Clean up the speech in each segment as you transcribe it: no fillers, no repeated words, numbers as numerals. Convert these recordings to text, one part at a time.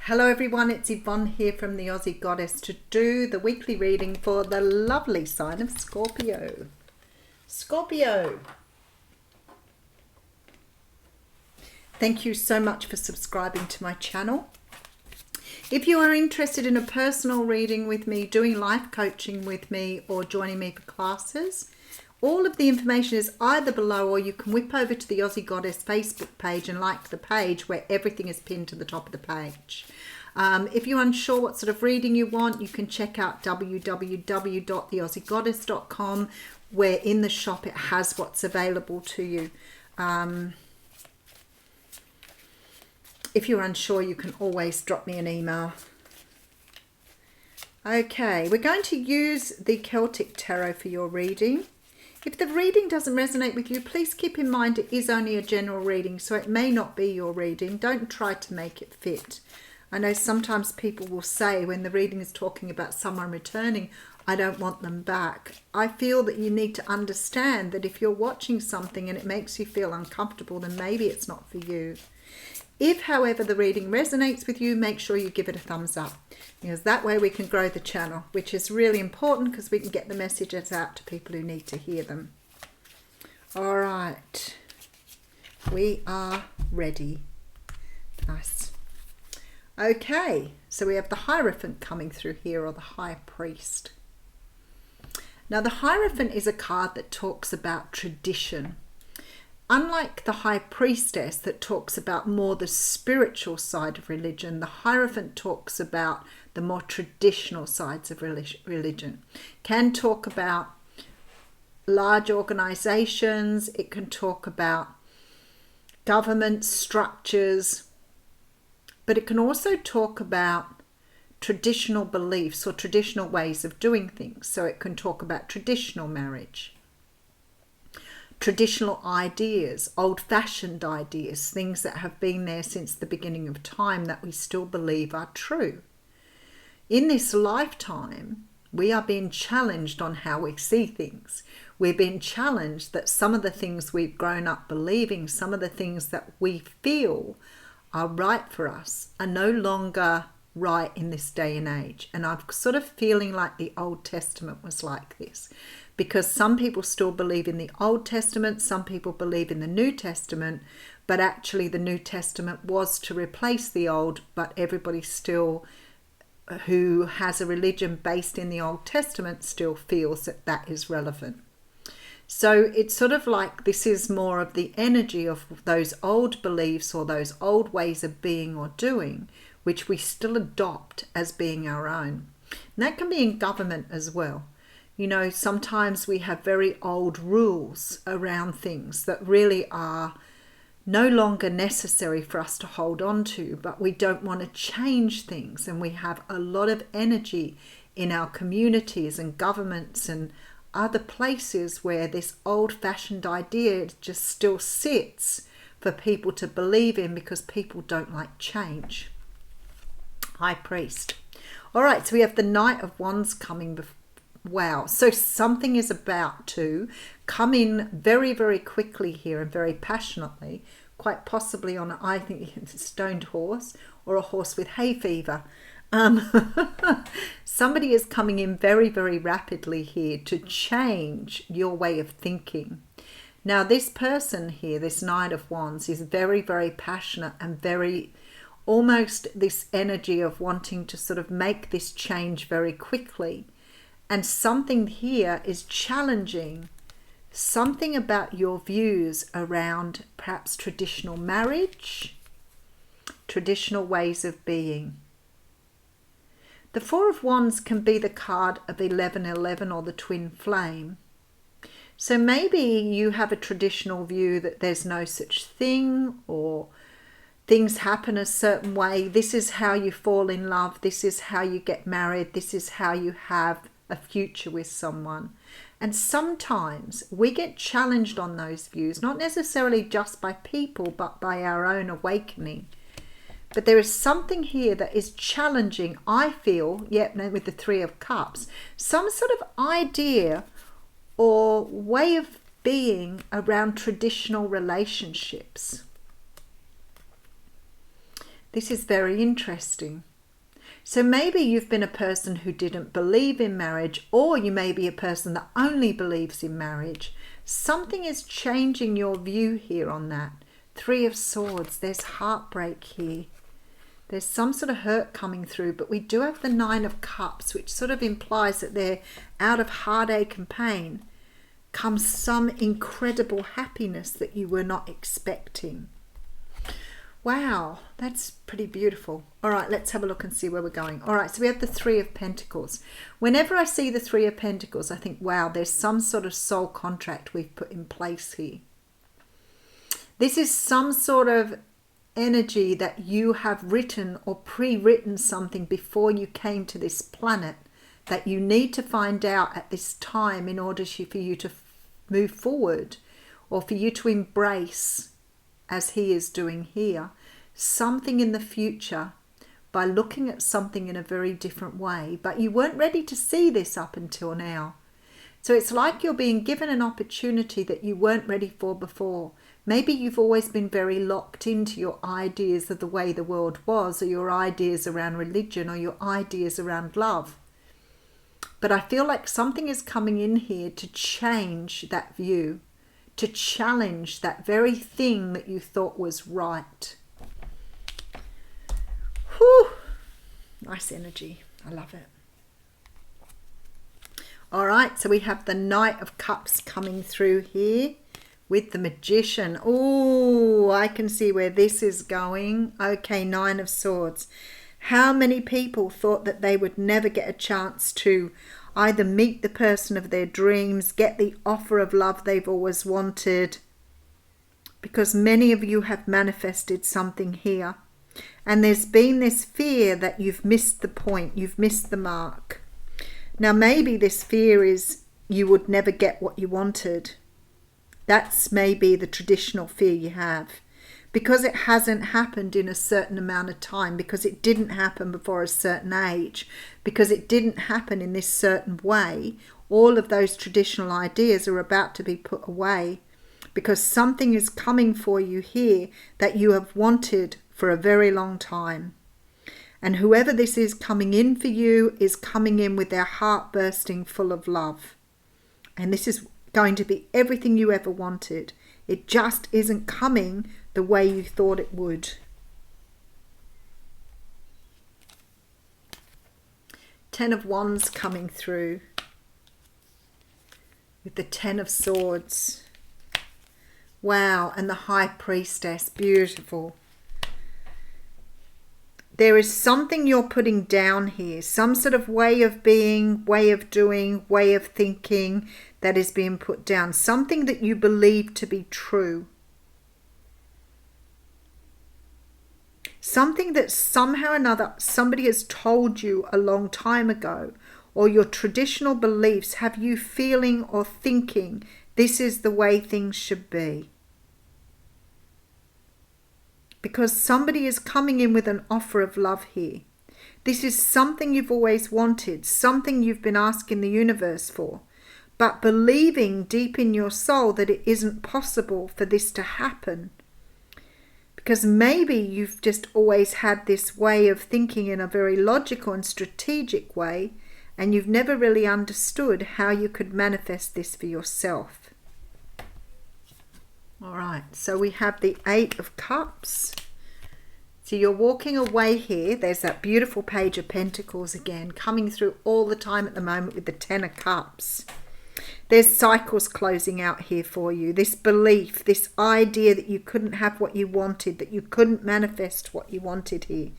Hello everyone, it's Yvonne here from the Aussie Goddess to do the weekly reading for the lovely sign of Scorpio. Scorpio. Thank you so much for subscribing to my channel. If you are interested in a personal reading with me, doing life coaching with me, or joining me for classes, all of the information is either below, or you can whip over to the Aussie Goddess Facebook page and like the page where everything is pinned to the top of the page. If you're unsure what sort of reading you want, you can check out www.theaussiegoddess.com, where in the shop it has what's available to you. If you're unsure, you can always drop me an email. Okay, we're going to use the Celtic Tarot for your reading. If the reading doesn't resonate with you, please keep in mind it is only a general reading, so it may not be your reading. Don't try to make it fit. I know sometimes people will say when the reading is talking about someone returning, I don't want them back. I feel that you need to understand that if you're watching something and it makes you feel uncomfortable, then maybe it's not for you. If, however, the reading resonates with you, make sure you give it a thumbs up, because that way we can grow the channel, which is really important because we can get the messages out to people who need to hear them. All right, we are ready. Nice. Okay, so we have the Hierophant coming through here, or the High Priest. Now, the Hierophant is a card that talks about tradition. Unlike the High Priestess that talks about more the spiritual side of religion, the Hierophant talks about the more traditional sides of religion. Can talk about large organizations, it can talk about government structures, but it can also talk about traditional beliefs or traditional ways of doing things. So it can talk about traditional marriage, traditional ideas, old-fashioned ideas, things that have been there since the beginning of time that we still believe are true. In this lifetime, we are being challenged on how we see things. We're being challenged that some of the things we've grown up believing, some of the things that we feel are right for us, are no longer right in this day and age. And I'm sort of feeling like the Old Testament was like this, because some people still believe in the Old Testament, some people believe in the New Testament, but actually the New Testament was to replace the Old, but everybody still who has a religion based in the Old Testament still feels that that is relevant. So it's sort of like this is more of the energy of those old beliefs or those old ways of being or doing, which we still adopt as being our own. And that can be in government as well. You know, sometimes we have very old rules around things that really are no longer necessary for us to hold on to, but we don't want to change things. And we have a lot of energy in our communities and governments and other places where this old-fashioned idea just still sits for people to believe in because people don't like change. High Priest. All right, so we have the Knight of Wands coming before. Wow, so something is about to come in very, very quickly here and very passionately, quite possibly on, I think, a stoned horse or a horse with hay fever. Somebody is coming in very, very rapidly here to change your way of thinking. Now, this person here, this Knight of Wands, is very, very passionate and very, almost this energy of wanting to sort of make this change very quickly. And something here is challenging something about your views around perhaps traditional marriage, traditional ways of being. The Four of Wands can be the card of 1111 or the twin flame. So maybe you have a traditional view that there's no such thing, or things happen a certain way. This is how you fall in love. This is how you get married. This is how you have a future with someone. And sometimes we get challenged on those views, not necessarily just by people, but by our own awakening. But there is something here that is challenging, I feel, with the Three of Cups, some sort of idea or way of being around traditional relationships. This is very interesting. So maybe you've been a person who didn't believe in marriage, or you may be a person that only believes in marriage. Something is changing your view here on that. Three of Swords, there's heartbreak here. There's some sort of hurt coming through, but we do have the Nine of Cups, which sort of implies that they're out of heartache and pain comes some incredible happiness that you were not expecting. Wow, that's pretty beautiful. All right, let's have a look and see where we're going. All right, so we have the Three of Pentacles. Whenever I see the Three of Pentacles, I think, wow, there's some sort of soul contract we've put in place here. This is some sort of energy that you have written or pre-written something before you came to this planet that you need to find out at this time in order for you to move forward, or for you to embrace, as he is doing here, something in the future by looking at something in a very different way. But you weren't ready to see this up until now. So it's like you're being given an opportunity that you weren't ready for before. Maybe you've always been very locked into your ideas of the way the world was, or your ideas around religion, or your ideas around love. But I feel like something is coming in here to change that view, to challenge that very thing that you thought was right. Whew! Nice energy. I love it. All right, so we have the Knight of Cups coming through here with the Magician. Oh, I can see where this is going. Okay, Nine of Swords. How many people thought that they would never get a chance to either meet the person of their dreams, get the offer of love they've always wanted? Because many of you have manifested something here. And there's been this fear that you've missed the point, you've missed the mark. Now maybe this fear is you would never get what you wanted. That's maybe the traditional fear you have. Because it hasn't happened in a certain amount of time, because it didn't happen before a certain age, because it didn't happen in this certain way, all of those traditional ideas are about to be put away, because something is coming for you here that you have wanted for a very long time. And whoever this is coming in for you is coming in with their heart bursting full of love. And this is going to be everything you ever wanted. It just isn't coming the way you thought it would. Ten of Wands coming through with the Ten of Swords. Wow, and the High Priestess, beautiful. There is something you're putting down here, some sort of way of being, way of doing, way of thinking that is being put down. Something that you believe to be true. Something that somehow or another somebody has told you a long time ago, or your traditional beliefs have you feeling or thinking this is the way things should be. Because somebody is coming in with an offer of love here. This is something you've always wanted, something you've been asking the universe for, but believing deep in your soul that it isn't possible for this to happen. Because maybe you've just always had this way of thinking in a very logical and strategic way, and you've never really understood how you could manifest this for yourself. All right, so we have the Eight of Cups. So you're walking away here. There's that beautiful Page of Pentacles again, coming through all the time at the moment with the Ten of Cups. There's cycles closing out here for you. This belief, this idea that you couldn't have what you wanted, that you couldn't manifest what you wanted here.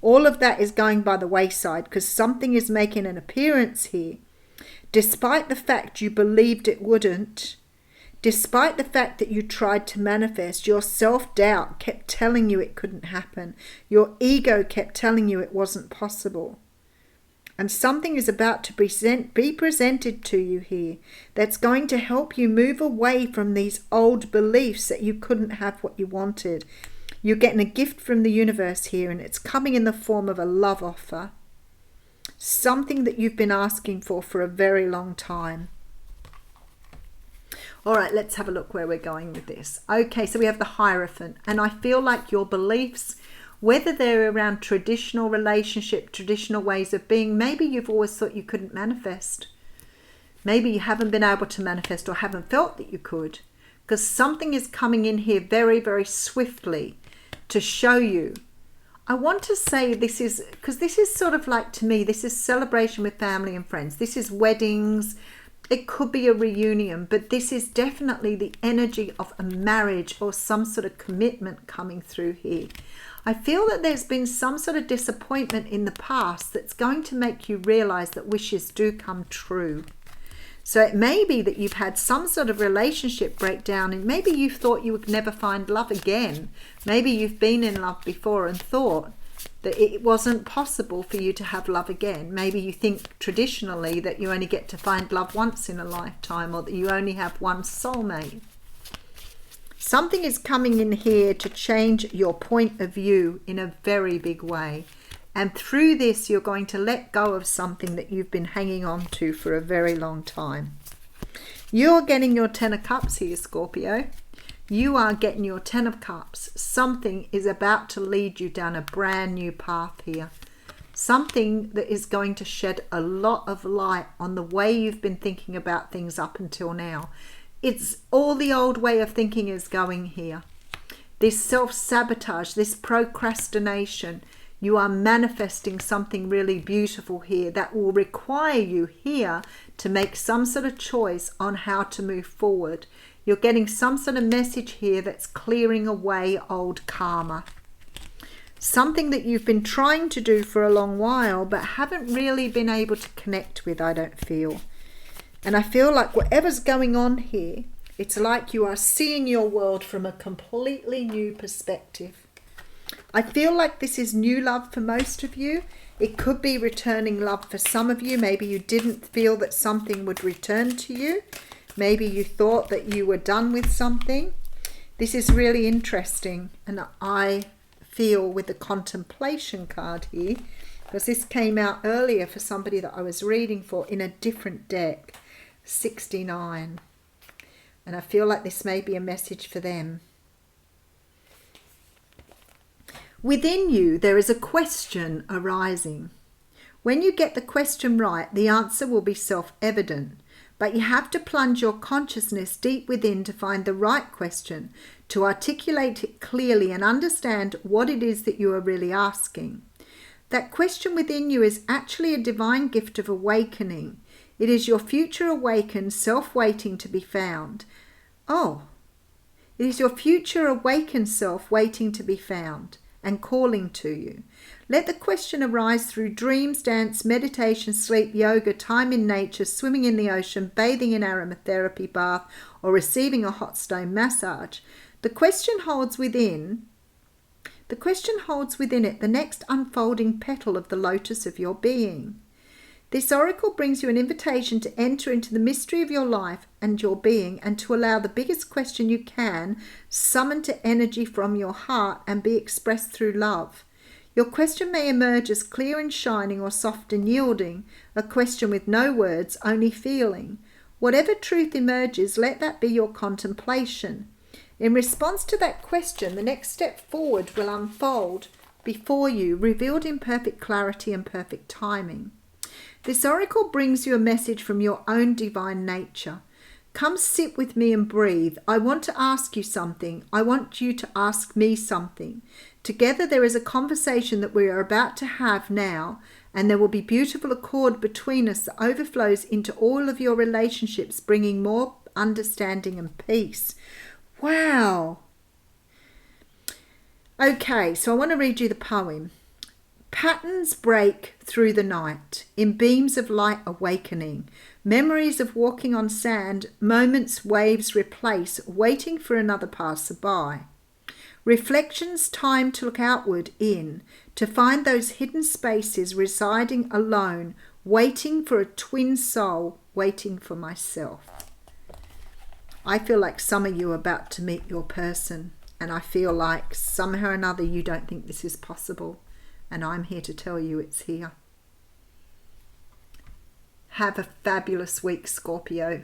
All of that is going by the wayside because something is making an appearance here. Despite the fact you believed it wouldn't, despite the fact that you tried to manifest, your self-doubt kept telling you it couldn't happen. Your ego kept telling you it wasn't possible. And something is about to be presented to you here that's going to help you move away from these old beliefs that you couldn't have what you wanted. You're getting a gift from the universe here, and it's coming in the form of a love offer. Something that you've been asking for a very long time. All right, let's have a look where we're going with this. Okay, so we have the Hierophant, and I feel like your beliefs Whether they're around traditional relationship, traditional ways of being, maybe you've always thought you couldn't manifest. Maybe you haven't been able to manifest or haven't felt that you could, because something is coming in here very, very swiftly to show you. I want to say this is, because this is sort of like, to me, this is celebration with family and friends. This is weddings. It could be a reunion, but this is definitely the energy of a marriage or some sort of commitment coming through here. I feel that there's been some sort of disappointment in the past that's going to make you realize that wishes do come true. So it may be that you've had some sort of relationship breakdown, and maybe you thought you would never find love again. Maybe you've been in love before and thought that it wasn't possible for you to have love again. Maybe you think traditionally that you only get to find love once in a lifetime, or that you only have one soulmate. Something is coming in here to change your point of view in a very big way. And through this, you're going to let go of something that you've been hanging on to for a very long time. You're getting your 10 of Cups here, Scorpio. You are getting your 10 of Cups. Something is about to lead you down a brand new path here. Something that is going to shed a lot of light on the way you've been thinking about things up until now. It's all the old way of thinking is going here. This self-sabotage, this procrastination. You are manifesting something really beautiful here that will require you here to make some sort of choice on how to move forward. You're getting some sort of message here that's clearing away old karma. Something that you've been trying to do for a long while but haven't really been able to connect with, I don't feel. And I feel like whatever's going on here, it's like you are seeing your world from a completely new perspective. I feel like this is new love for most of you. It could be returning love for some of you. Maybe you didn't feel that something would return to you. Maybe you thought that you were done with something. This is really interesting. And I feel with the contemplation card here, because this came out earlier for somebody that I was reading for in a different deck, 69. And I feel like this may be a message for them. Within you, there is a question arising. When you get the question right, the answer will be self-evident, but you have to plunge your consciousness deep within to find the right question, to articulate it clearly and understand what it is that you are really asking. That question within you is actually a divine gift of awakening. It is your future awakened self waiting to be found. Oh, it is your future awakened self waiting to be found and calling to you. Let the question arise through dreams, dance, meditation, sleep, yoga, time in nature, swimming in the ocean, bathing in aromatherapy bath, or receiving a hot stone massage. The question holds within it the next unfolding petal of the lotus of your being. This oracle brings you an invitation to enter into the mystery of your life and your being, and to allow the biggest question you can summon to energy from your heart and be expressed through love. Your question may emerge as clear and shining or soft and yielding, a question with no words, only feeling. Whatever truth emerges, let that be your contemplation. In response to that question, the next step forward will unfold before you, revealed in perfect clarity and perfect timing. This oracle brings you a message from your own divine nature. Come sit with me and breathe. I want to ask you something. I want you to ask me something. Together there is a conversation that we are about to have now, and there will be beautiful accord between us that overflows into all of your relationships, bringing more understanding and peace. Wow. Okay, so I want to read you the poem. Patterns break through the night, in beams of light awakening. Memories of walking on sand, moments waves replace, waiting for another passer-by. Reflections time to look outward in, to find those hidden spaces residing alone, waiting for a twin soul, waiting for myself. I feel like some of you are about to meet your person, and I feel like somehow or another you don't think this is possible. And I'm here to tell you it's here. Have a fabulous week, Scorpio.